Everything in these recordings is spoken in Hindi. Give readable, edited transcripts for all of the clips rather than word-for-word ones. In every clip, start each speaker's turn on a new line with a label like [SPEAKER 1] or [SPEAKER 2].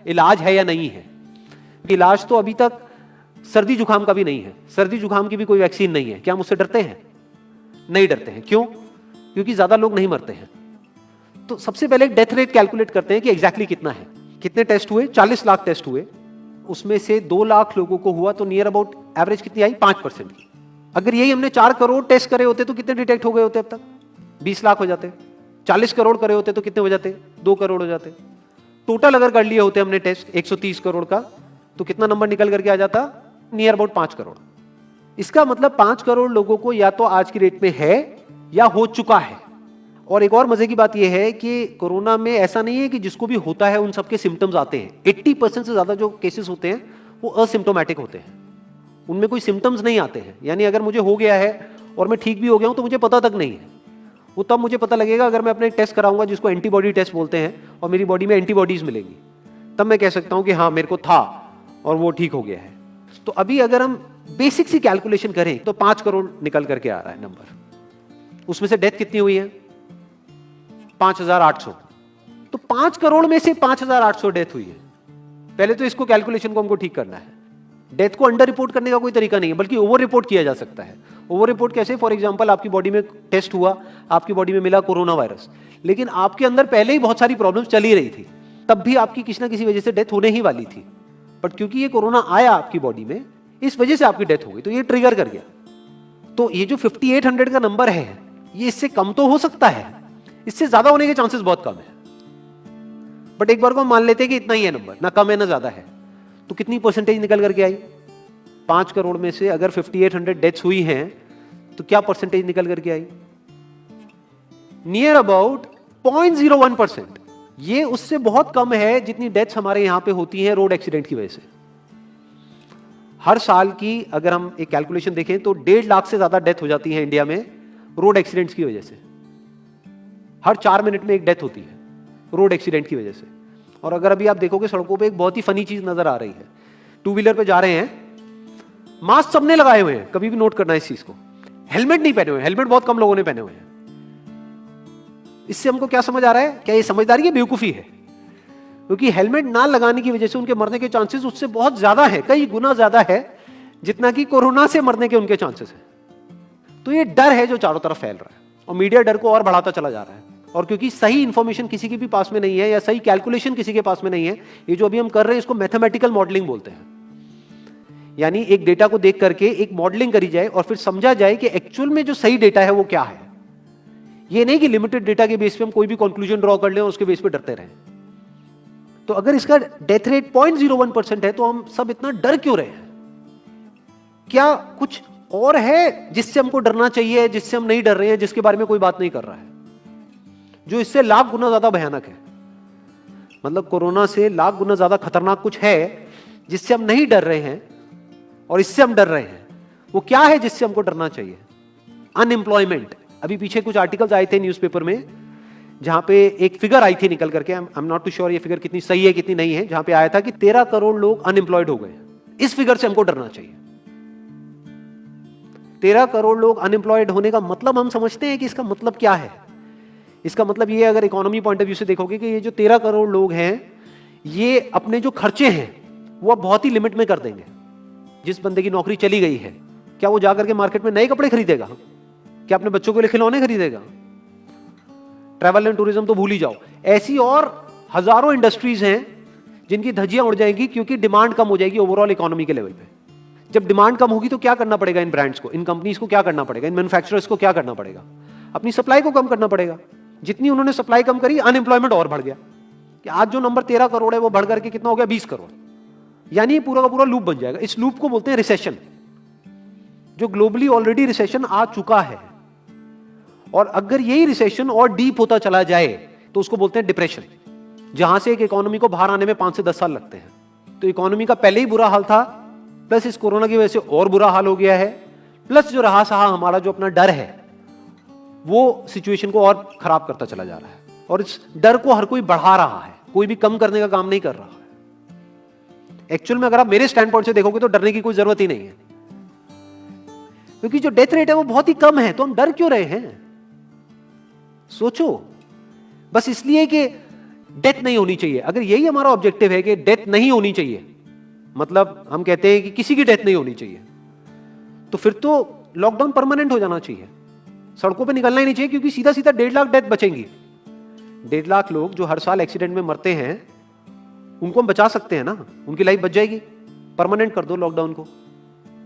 [SPEAKER 1] इलाज है या नहीं है। इलाज तो अभी तक सर्दी जुकाम का भी नहीं है, सर्दी जुकाम की भी कोई वैक्सीन नहीं है। क्या हम उससे डरते हैं? नहीं डरते हैं। क्यों? क्योंकि ज्यादा लोग नहीं मरते हैं। तो सबसे पहले डेथ रेट कैलकुलेट करते हैं कि एग्जैक्टली कितना है। कितने टेस्ट हुए? 40 लाख टेस्ट हुए, उसमें से 2 लाख लोगों को हुआ, तो नियर अबाउट एवरेज कितनी आई? 5% की। अगर यही हमने 4 करोड़ टेस्ट करे होते तो कितने डिटेक्ट हो गए होते अब तक? 20 लाख हो जाते। 40 करोड़ करे होते तो कितने हो जाते? 2 करोड़ हो जाते। टोटल अगर कर लिए होते हमने टेस्ट 130 करोड़ का, तो कितना नंबर निकल करके आ जाता? Near about 5 crore. इसका मतलब 5 करोड़ लोगों को या तो आज की डेट में है या हो चुका है। और एक और मजे की बात यह है कि कोरोना में ऐसा नहीं है कि जिसको भी होता है उन सबके सिम्टम्स आते हैं। 80% से ज्यादा जो केसेस होते हैं वो असिम्टोमेटिक होते हैं, उनमें कोई सिम्टम्स नहीं आते हैं। यानी अगर मुझे हो गया है और मैं ठीक भी हो गया हूं तो मुझे पता तक नहीं है। वो तब मुझे पता लगेगा अगर मैं अपने टेस्ट कराऊंगा जिसको एंटीबॉडी टेस्ट बोलते हैं, और मेरी बॉडी में एंटीबॉडीज मिलेंगी, तब मैं कह सकता हूं कि हाँ मेरे को था और वो ठीक हो गया है। तो अभी अगर हम बेसिक सी कैलकुलेशन करें तो 5 करोड़ निकल करके आ रहा है नंबर। उसमें से डेथ कितनी हुई है? 5,800। तो 5 करोड़ में से 5,800 डेथ हुई है। पहले तो इसको कैलकुलेशन को हमको ठीक करना है। डेथ को अंडर रिपोर्ट करने का कोई तरीका नहीं है, बल्कि ओवर रिपोर्ट किया जा सकता है। ओवर रिपोर्ट कैसे? फॉर एग्जांपल आपकी बॉडी में टेस्ट हुआ, आपकी बॉडी में मिला कोरोना वायरस, लेकिन आपके अंदर पहले ही बहुत सारी प्रॉब्लम्स चली रही थी, तब भी आपकी किसी ना किसी वजह से डेथ होने ही वाली थी। बट क्योंकि ये कोरोना आया आपकी बॉडी में, इस वजह से आपकी डेथ हो गई, तो ये ट्रिगर कर गया। तो ये जो 5800 का नंबर है, ये इससे कम तो हो सकता है, इससे ज्यादा होने के चांसेस बहुत कम है। बट एक बार को हम मान लेते हैं कि इतना ही है नंबर, ना कम है ना ज्यादा है, तो कितनी परसेंटेज निकल करके आई? 5 करोड़ में से अगर 5800 डेथ्स हुई हैं तो क्या परसेंटेज निकल करके आई? Near about 0.01%। ये उससे बहुत कम है जितनी डेथ्स हमारे यहां पे होती हैं रोड एक्सीडेंट की वजह से। हर साल की अगर हम एक कैलकुलेशन देखें तो 1.5 लाख से ज्यादा डेथ हो जाती है इंडिया में रोड एक्सीडेंट्स की वजह से। हर 4 मिनट में एक डेथ होती है रोड एक्सीडेंट की वजह से। और अगर अभी आप देखोगे सड़कों पे एक बहुत ही फनी चीज नजर आ रही है। 2 व्हीलर पे जा रहे हैं, मास्क सबने लगाए हुए हैं, कभी भी नोट करना इस चीज को। हेलमेट नहीं पहने हुए, हेलमेट बहुत कम लोगों ने पहने हुए हैं। इससे हमको क्या समझ आ रहा है? क्या ये समझदारी है, बेवकूफी है? क्योंकि हेलमेट ना लगाने की वजह से उनके मरने के चांसेस उससे बहुत ज्यादा है, कई गुना ज्यादा है जितना कि कोरोना से मरने के उनके चांसेस है। तो ये डर है जो चारों तरफ फैल रहा है, और मीडिया डर को और बढ़ाता चला जा रहा है। और क्योंकि सही इंफॉर्मेशन किसी के भी पास में नहीं है, या सही कैलकुलेशन किसी के पास में नहीं है, ये जो अभी हम कर रहे हैं इसको मैथमेटिकल मॉडलिंग बोलते हैं। यानी एक डेटा को देख करके एक मॉडलिंग करी जाए और फिर समझा जाए कि एक्चुअल में जो सही डेटा है वो क्या है। ये नहीं कि लिमिटेड डेटा के बेस पे हम कोई भी कंक्लूजन ड्रॉ कर लें और उसके बेस पे डरते रहें। तो अगर इसका डेथ रेट 0.01% है तो हम सब इतना डर क्यों रहे हैं? क्या कुछ और है जिससे हमको डरना चाहिए, जिससे हम नहीं डर रहे हैं, जिसके बारे में कोई बात नहीं कर रहा है, जो इससे लाख गुना ज्यादा भयानक है? मतलब कोरोना से लाख गुना ज्यादा खतरनाक कुछ है जिससे हम नहीं डर रहे हैं और इससे हम डर रहे हैं। वो क्या है जिससे हमको डरना चाहिए? अनएम्प्लॉयमेंट। अभी पीछे कुछ आर्टिकल्स आए थे न्यूज़पेपर में जहां पे एक फिगर आई थी निकल करके, I am not too sure ये फिगर कितनी सही है कितनी नहीं है, जहां पे आया था कि 13 करोड़ लोग अनएम्प्लॉयड हो गए। इस फिगर से हमको डरना चाहिए। 13 करोड़ लोग अनएम्प्लॉयड होने का मतलब हम समझते हैं कि इसका मतलब क्या है? इसका मतलब ये, अगर इकोनॉमी पॉइंट ऑफ व्यू से देखोगे, कि ये जो 13 करोड़ लोग हैं ये अपने जो खर्चे हैं वो बहुत ही लिमिट में कर देंगे। जिस बंदे की नौकरी चली गई है, क्या वो जाकर के मार्केट में नए कपड़े खरीदेगा? क्या अपने बच्चों के लिए खिलौने खरीदेगा? ट्रैवल एंड टूरिज्म तो भूल ही जाओ। ऐसी और हजारों इंडस्ट्रीज हैं जिनकी धज्जियां उड़ जाएंगी क्योंकि डिमांड कम हो जाएगी ओवरऑल इकोनॉमी के लेवल पे। जब डिमांड कम होगी तो क्या करना पड़ेगा इन ब्रांड्स को, इन कंपनीज को क्या करना पड़ेगा, इन मैन्युफैक्चरर्स को क्या करना पड़ेगा? अपनी सप्लाई को कम करना पड़ेगा। जितनी उन्होंने सप्लाई कम करी, अनएम्प्लॉयमेंट और बढ़ गया। कि आज जो नंबर 13 करोड़ है वो बढ़ करके कितना हो गया? 20 करोड़। यानी पूरा का पूरा लूप बन जाएगा। इस लूप को बोलते हैं रिसेशन, जो ग्लोबली ऑलरेडी रिसेशन आ चुका है। और अगर यही रिसेशन और डीप होता चला जाए तो उसको बोलते हैं डिप्रेशन, जहां से एक इकोनॉमी को बाहर आने में 5 से 10 साल लगते हैं। तो इकोनॉमी का पहले ही बुरा हाल था, प्लस इस कोरोना की वजह से और बुरा हाल हो गया है, प्लस जो रहा सहा हमारा जो अपना डर है वो सिचुएशन को और खराब करता चला जा रहा है। और इस डर को हर कोई बढ़ा रहा है, कोई भी कम करने का काम नहीं कर रहा है। एक्चुअल में अगर आप मेरे स्टैंड पॉइंट से देखोगे तो डरने की कोई जरूरत ही नहीं है, क्योंकि जो डेथ रेट है वो बहुत ही कम है। तो हम डर क्यों रहे हैं? सोचो। बस इसलिए कि डेथ नहीं होनी चाहिए। अगर यही हमारा ऑब्जेक्टिव है कि डेथ नहीं होनी चाहिए, मतलब हम कहते हैं कि किसी की डेथ नहीं होनी चाहिए, तो फिर तो लॉकडाउन परमानेंट हो जाना चाहिए, सड़कों पे निकलना ही नहीं चाहिए, क्योंकि सीधा सीधा 1.5 लाख डेथ बचेंगी। 1.5 लाख लोग जो हर साल एक्सीडेंट में मरते हैं, उनको हम बचा सकते हैं ना, उनकी लाइफ बच जाएगी। परमानेंट कर दो लॉकडाउन को।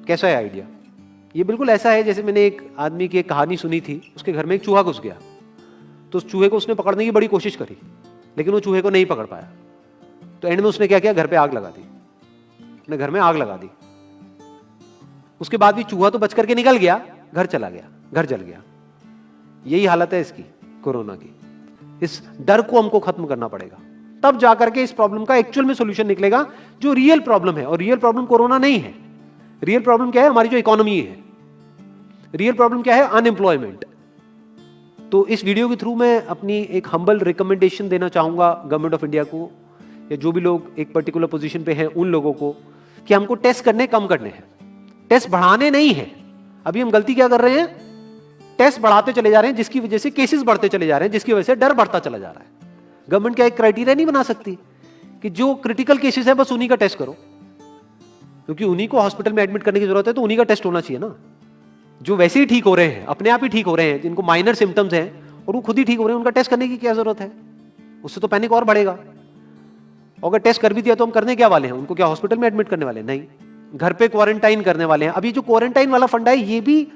[SPEAKER 1] कैसा है आइडिया? ये बिल्कुल ऐसा है जैसे मैंने एक आदमी की एक कहानी सुनी थी, उसके घर में एक चूहा घुस गया, तो उस चूहे को उसने पकड़ने की बड़ी कोशिश करी, लेकिन वो चूहे को नहीं पकड़ पाया। तो एंड में उसने क्या किया, घर पे आग लगा दी, अपने घर में आग लगा दी। उसके बाद भी चूहा तो बच करके निकल गया, घर चला गया, घर जल गया। यही हालत है इसकी, कोरोना की। इस डर को हमको खत्म करना पड़ेगा, तब जाकर के इस प्रॉब्लम का एक्चुअल में सॉल्यूशन निकलेगा, जो रियल प्रॉब्लम है। और रियल प्रॉब्लम कोरोना नहीं है। रियल प्रॉब्लम क्या है? हमारी जो इकोनॉमी है। रियल प्रॉब्लम क्या है? अनएम्प्लॉयमेंट। तो इस वीडियो के थ्रू मैं अपनी एक हम्बल रिकमेंडेशन देना चाहूंगा गवर्नमेंट ऑफ इंडिया को, या जो भी लोग एक पर्टिकुलर पोजीशन पे हैं उन लोगों को, कि हमको टेस्ट करने कम करने हैं, टेस्ट बढ़ाने नहीं है। अभी हम गलती क्या कर रहे हैं? टेस्ट बढ़ाते चले जा रहे हैं, जिसकी वजह से केसेस बढ़ते चले जा रहे हैं, जिसकी वजह से डर बढ़ता चला जा रहा है। गवर्नमेंट क्या एक क्राइटेरिया नहीं बना सकती कि जो क्रिटिकल केसेस है बस उन्हीं का टेस्ट करो, क्योंकि उन्हीं को हॉस्पिटल में एडमिट करने की जरूरत है, तो उन्हीं का टेस्ट होना चाहिए ना। जो वैसे ही ठीक हो रहे हैं, अपने आप ही ठीक हो रहे हैं, जिनको माइनर सिम्टम्स हैं और वो खुद ही ठीक हो रहे हैं, उनका टेस्ट करने की क्या जरूरत है? उससे तो पैनिक और बढ़ेगा। और अगर टेस्ट कर भी दिया तो हम करने क्या वाले हैं? उनको क्या हॉस्पिटल में एडमिट करने वाले हैं? नहीं, घर पे क्वारंटाइन करने वाले हैं। अभी जो क्वारंटाइन वाला फंडा है, ये भी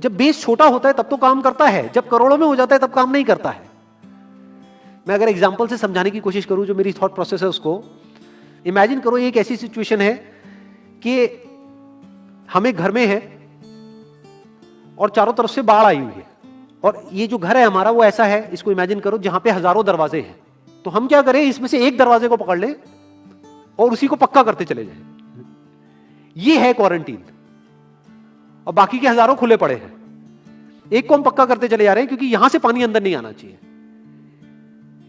[SPEAKER 1] जब बेस छोटा होता है तब तो काम करता है, जब करोड़ों में हो जाता है तब काम नहीं करता है। मैं अगर एग्जांपल से समझाने की कोशिश करूं, जो मेरी थॉट प्रोसेस है उसको इमेजिन करो। एक ऐसी सिचुएशन है कि हम एक घर में है और चारों तरफ से बाढ़ आई हुई है, और ये जो घर है हमारा वो ऐसा है, इसको इमेजिन करो, जहां पे हजारों दरवाजे हैं। तो हम क्या करें, इसमें से एक दरवाजे को पकड़ लें और उसी को पक्का करते चले जाएं। ये है क्वारंटीन, और बाकी के हजारों खुले पड़े हैं। एक को हम पक्का करते चले जा रहे हैं, क्योंकि यहां से पानी अंदर नहीं आना चाहिए।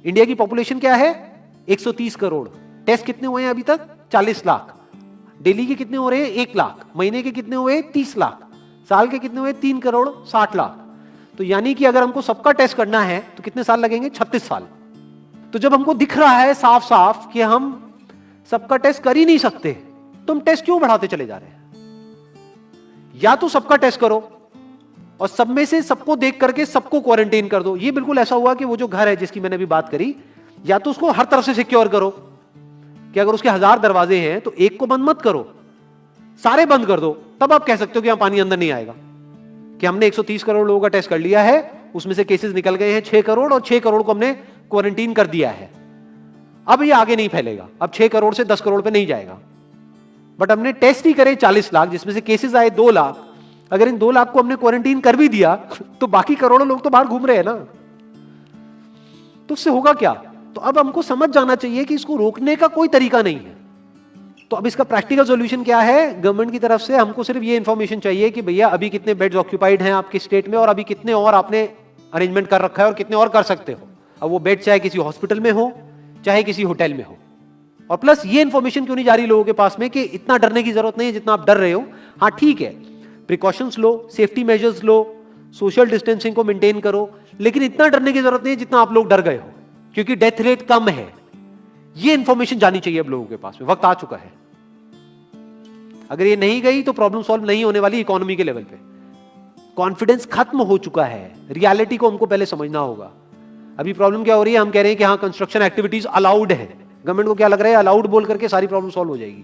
[SPEAKER 1] इंडिया की पॉपुलेशन क्या है? 130 करोड़। टेस्ट कितने हुए हैं अभी तक? 40 लाख। दिल्ली के कितने हो रहे हैं? 1 लाख। महीने के कितने हुए? 30 लाख। साल के कितने हुए? 3 करोड़ 60 लाख। तो यानी कि अगर हमको सबका टेस्ट करना है तो कितने साल लगेंगे? 36 साल। तो जब हमको दिख रहा है साफ साफ कि हम सबका टेस्ट कर ही नहीं सकते, तो हम टेस्ट क्यों बढ़ाते चले जा रहे हैं? या तो सबका टेस्ट करो और सब में से सबको देख करके सबको क्वारंटाइन कर दो। ये बिल्कुल ऐसा हुआ कि वो जो घर है जिसकी मैंने अभी बात करी, या तो उसको हर तरफ से सिक्योर करो कि अगर उसके 1000 दरवाजे हैं तो एक को बंद मत करो, सारे बंद कर दो। तब आप कह सकते हो कि यहां पानी अंदर नहीं आएगा, कि हमने 130 करोड़ लोगों का टेस्ट कर लिया है, उसमें से केसेस निकल गए हैं 6 करोड़, और 6 करोड़ को हमने क्वारंटीन कर दिया है। अब ये आगे नहीं फैलेगा, अब 6 करोड़ से 10 करोड़ पे नहीं जाएगा। बट हमने टेस्ट ही करे 40 लाख, जिसमें से केसेस आए 2 लाख। अगर इन 2 लाख को हमने क्वारंटीन कर भी दिया तो बाकी करोड़ों लोग तो बाहर घूम रहे हैं ना। तो उससे होगा क्या? तो अब हमको समझ जाना चाहिए कि इसको रोकने का कोई तरीका नहीं है। तो अब इसका प्रैक्टिकल सॉल्यूशन क्या है? गवर्नमेंट की तरफ से हमको सिर्फ ये इंफॉर्मेशन चाहिए कि भैया अभी कितने बेड्स ऑक्यूपाइड हैं आपके स्टेट में, और अभी कितने और आपने अरेंजमेंट कर रखा है, और कितने और कर सकते हो। अब वो बेड चाहे किसी हॉस्पिटल में हो चाहे किसी होटल में हो। और प्लस ये इंफॉर्मेशन क्यों नहीं जा रही लोगों के पास में कि इतना डरने की जरूरत नहीं है जितना आप डर रहे हो। हाँ ठीक है, प्रिकॉशंस लो, सेफ्टी मेजर्स लो, सोशल डिस्टेंसिंग को मेंटेन करो, लेकिन इतना डरने की जरूरत नहीं है जितना आप लोग डर गए हो, क्योंकि डेथ रेट कम है। ये इंफॉर्मेशन जानी चाहिए अब लोगों के पास में, वक्त आ चुका है। अगर ये नहीं गई तो प्रॉब्लम सॉल्व नहीं होने वाली इकोनॉमी के लेवल पे। कॉन्फिडेंस खत्म हो चुका है, रियलिटी को हमको पहले समझना होगा। अभी प्रॉब्लम क्या हो रही है? हम कह रहे हैं कि हाँ कंस्ट्रक्शन एक्टिविटीज अलाउड है। गवर्नमेंट को क्या लग रहा है? अलाउड बोल करके सारी प्रॉब्लम सॉल्व हो जाएगी।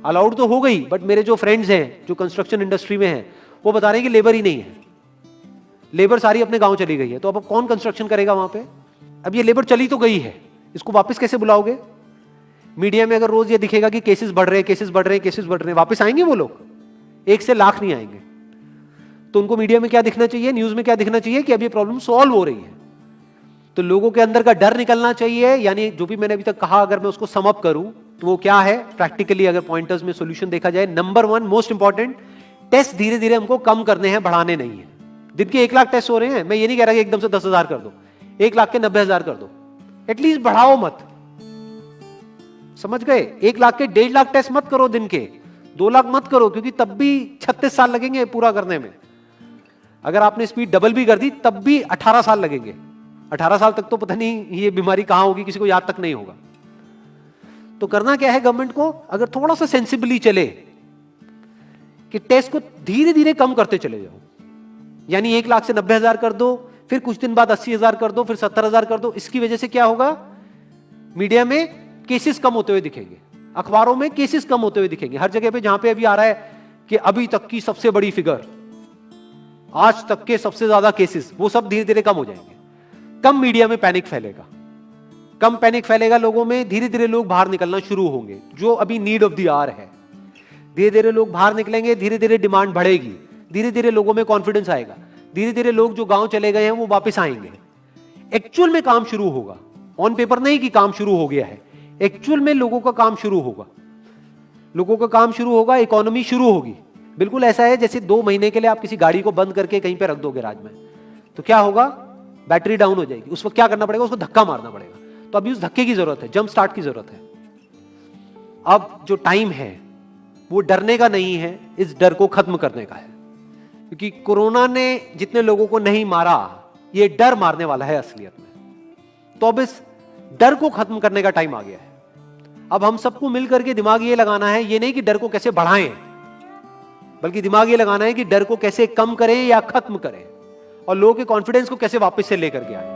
[SPEAKER 1] अलाउड तो हो गई, बट मेरे जो फ्रेंड्स हैं जो कंस्ट्रक्शन इंडस्ट्री में हैं, वो बता रहे हैं कि लेबर ही नहीं है, लेबर सारी अपने गांव चली गई है। तो अब कौन कंस्ट्रक्शन करेगा वहां पे? अब ये लेबर चली तो गई है, इसको वापस कैसे बुलाओगे? मीडिया में अगर रोज ये दिखेगा कि केसेस बढ़ रहे हैं, केसेस बढ़ रहे हैं, केसेस बढ़ रहे हैं, वापस आएंगे वो लोग? 1 से लाख नहीं आएंगे। तो उनको मीडिया में क्या दिखना चाहिए, न्यूज में क्या दिखना चाहिए? कि अब ये प्रॉब्लम सॉल्व हो रही है। तो लोगों के अंदर का डर निकलना चाहिए। यानी जो भी मैंने अभी तक कहा, अगर मैं उसको सम अप करूं तो वो क्या है प्रैक्टिकली, अगर पॉइंटर्स में सॉल्यूशन देखा जाए। नंबर 1 मोस्ट इंपॉर्टेंट, टेस्ट धीरे धीरे हमको कम करने हैं, बढ़ाने नहीं है। दिन के 1 लाख टेस्ट हो रहे हैं, मैं ये नहीं कह रहा कि एकदम से 10,000 कर दो, 1 लाख के 90,000 कर दो, एटलीस्ट बढ़ाओ मत। समझ गए? 1 लाख के 1.5 लाख टेस्ट मत करो दिन के, 2 लाख मत करो, क्योंकि तब भी 36 साल लगेंगे पूरा करने में। अगर आपने स्पीड डबल भी कर दी तब भी 18 साल लगेंगे। 18 साल तक तो पता नहीं ये बीमारी कहां होगी, किसी को याद तक नहीं होगा। तो करना क्या है गवर्नमेंट को, अगर थोड़ा सा सेंसिबली चले कि टेस्ट को धीरे धीरे कम करते चले जाओ, यानी 1 लाख से 90,000 कर दो, फिर कुछ दिन बाद 80,000 कर दो, फिर 70,000 कर दो। इसकी वजह से क्या होगा, मीडिया में केसेस कम होते हुए दिखेंगे, अखबारों में केसेस कम होते हुए दिखेंगे, हर जगह पे जहां पे अभी आ रहा है कि अभी तक की सबसे बड़ी फिगर, आज तक के सबसे ज्यादा केसेस, वो सब धीरे धीरे कम हो जाएंगे। कम मीडिया में पैनिक फैलेगा, कम पैनिक फैलेगा लोगों में, धीरे धीरे लोग बाहर निकलना शुरू होंगे, जो अभी नीड ऑफ द आवर है। धीरे धीरे लोग बाहर निकलेंगे, धीरे धीरे डिमांड बढ़ेगी, धीरे धीरे लोगों में कॉन्फिडेंस आएगा, धीरे धीरे लोग जो गांव चले गए हैं वो वापस आएंगे, एक्चुअल में काम शुरू होगा। ऑन पेपर नहीं कि काम शुरू हो गया है, एक्चुअल में लोगों का काम शुरू होगा, लोगों का काम शुरू होगा, इकोनॉमी शुरू होगी। बिल्कुल ऐसा है जैसे 2 महीने के लिए आप किसी गाड़ी को बंद करके कहीं पे रख दोगे राज में, तो क्या होगा, बैटरी डाउन हो जाएगी, उस वक्त क्या करना पड़ेगा, उसको धक्का मारना पड़ेगा। तो अभी उस धक्के की जरूरत है, जंप स्टार्ट की जरूरत है। अब जो टाइम है वो डरने का नहीं है, इस डर को खत्म करने का है, क्योंकि कोरोना ने जितने लोगों को नहीं मारा, ये डर मारने वाला है असलियत में। तो अब इस डर को खत्म करने का टाइम आ गया है। अब हम सबको मिलकर के दिमाग ये लगाना है, ये नहीं कि डर को कैसे बढ़ाएं, बल्कि दिमाग ये लगाना है कि डर को कैसे कम करें या खत्म करें, और लोगों के कॉन्फिडेंस को कैसे वापस से लेकर के आए।